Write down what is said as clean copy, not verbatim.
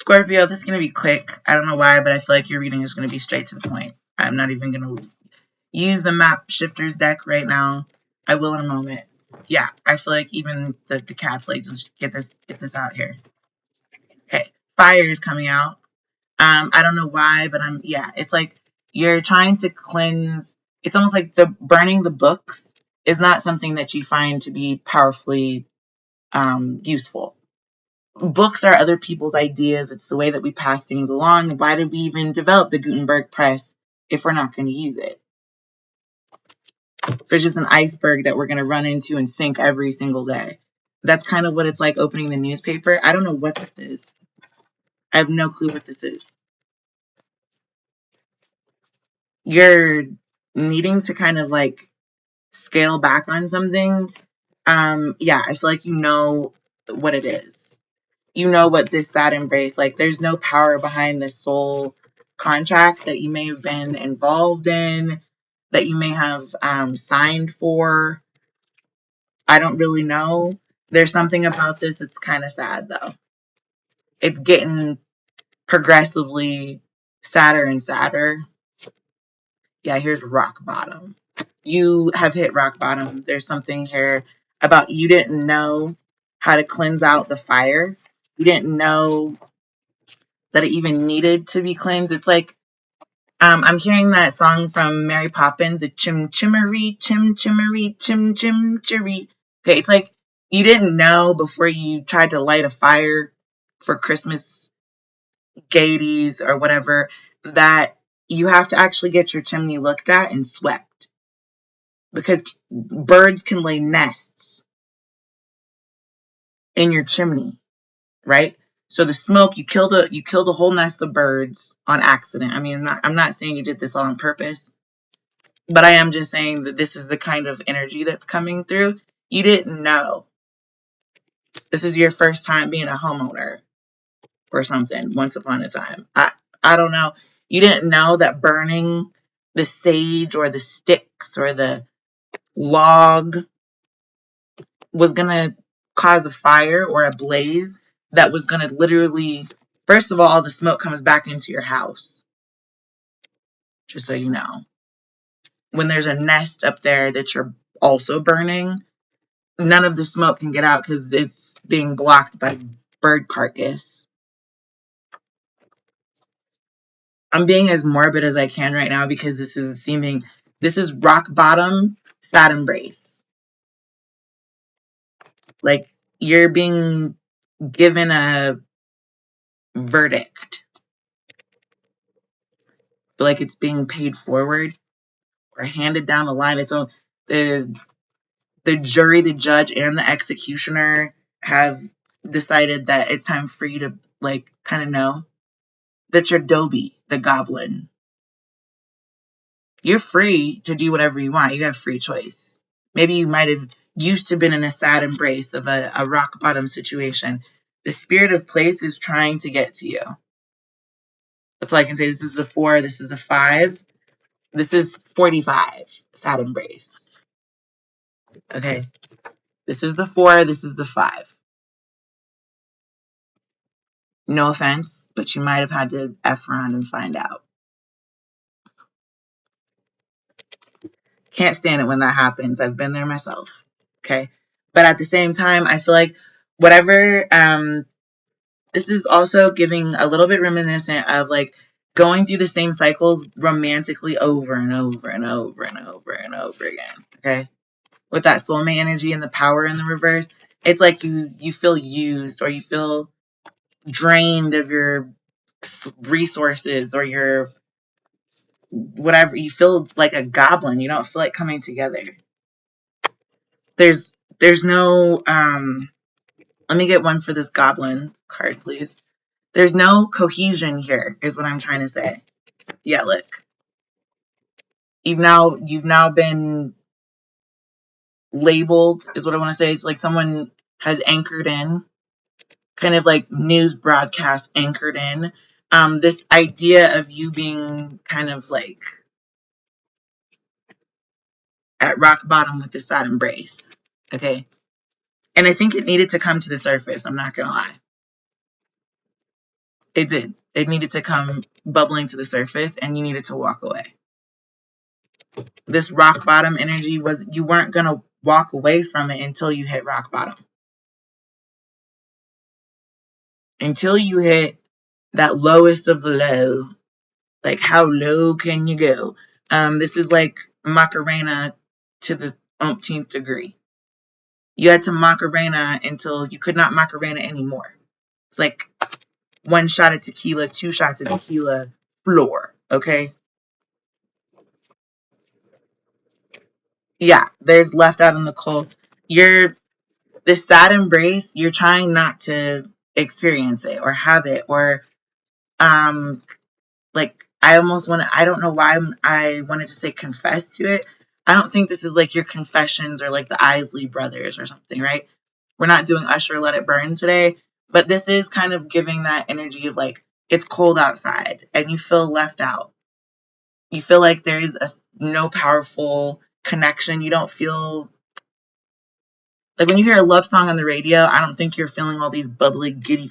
Scorpio, this is going to be quick. I don't know why, but I feel like your reading is going to be straight to the point. I'm not even going to use the map shifters deck right now. I will in a moment. Yeah, I feel like even the cat's like, just get this out here. Okay, fire is coming out. I don't know why, but it's like you're trying to cleanse. It's almost like the burning the books is not something that you find to be powerfully useful. Books are other people's ideas. It's the way that we pass things along. Why did we even develop the Gutenberg press if we're not going to use it? If it's just an iceberg that we're going to run into and sink every single day. That's kind of what it's like opening the newspaper. I don't know what this is. I have no clue what this is. You're needing to kind of like scale back on something. I feel like you know what it is. You know what this sad embrace, like there's no power behind this soul contract that you may have been involved in, that you may have signed for. I don't really know. There's something about this that's kind of sad though. It's getting progressively sadder and sadder. Yeah, here's rock bottom. You have hit rock bottom. There's something here about you didn't know how to cleanse out the fire. You didn't know that it even needed to be cleansed. It's like I'm hearing that song from Mary Poppins, a chim chimmery, chim chimmery, chim chim chirry. Okay, it's like you didn't know before you tried to light a fire for Christmas gaieties or whatever that you have to actually get your chimney looked at and swept, because birds can lay nests in your chimney, right? So the smoke, you killed a whole nest of birds on accident. I mean, I'm not saying you did this all on purpose, but I am just saying that this is the kind of energy that's coming through. You didn't know. This is your first time being a homeowner or something once upon a time. I don't know. You didn't know that burning the sage or the sticks or the log was going to cause a fire or a blaze that was going to literally, first of all, the smoke comes back into your house. Just so you know. When there's a nest up there that you're also burning, none of the smoke can get out because it's being blocked by bird carcass. I'm being as morbid as I can right now because this is rock bottom, sad embrace. Like you're being given a verdict, but like it's being paid forward or handed down the line. It's on the jury, the judge, and the executioner have decided that it's time for you to like kind of know that you're Dobby, the goblin. You're free to do whatever you want. You have free choice. Maybe you might have used to been in a sad embrace of a rock bottom situation. The spirit of place is trying to get to you. That's all I can say. This is a 4. This is a 5. This is 45. Sad embrace. Okay. This is the 4. This is the 5. No offense, but you might have had to F around and find out. Can't stand it when that happens. I've been there myself. Okay. But at the same time, I feel like whatever, this is also giving a little bit reminiscent of like going through the same cycles romantically over and over and over and over and over again. Okay. With that soulmate energy and the power in the reverse, it's like you feel used or you feel drained of your resources or your whatever. You feel like a goblin. You don't feel like coming together. There's no let me get one for this goblin card, please. There's no cohesion here, is what I'm trying to say. Yeah, look. You've now been labeled, is what I want to say. It's like someone has anchored in, kind of like news broadcast anchored in. This idea of you being kind of like at rock bottom with this sad embrace. Okay. And I think it needed to come to the surface. I'm not going to lie. It did. It needed to come bubbling to the surface, and you needed to walk away. This rock bottom energy was, you weren't going to walk away from it until you hit rock bottom. Until you hit that lowest of the low. Like, how low can you go? This is like Macarena to the umpteenth degree. You had to Macarena until you could not Macarena anymore. It's like 1 shot of tequila, 2 shots of tequila, floor. Okay? Yeah, there's left out in the cold. This sad embrace, you're trying not to experience it or have it, or like, I don't know why I wanted to say confess to it. I don't think this is like your confessions or like the Isley brothers or something, right? We're not doing Usher Let It Burn today, but this is kind of giving that energy of like, it's cold outside and you feel left out. You feel like there's no powerful connection. You don't feel like, when you hear a love song on the radio, I don't think you're feeling all these bubbly, giddy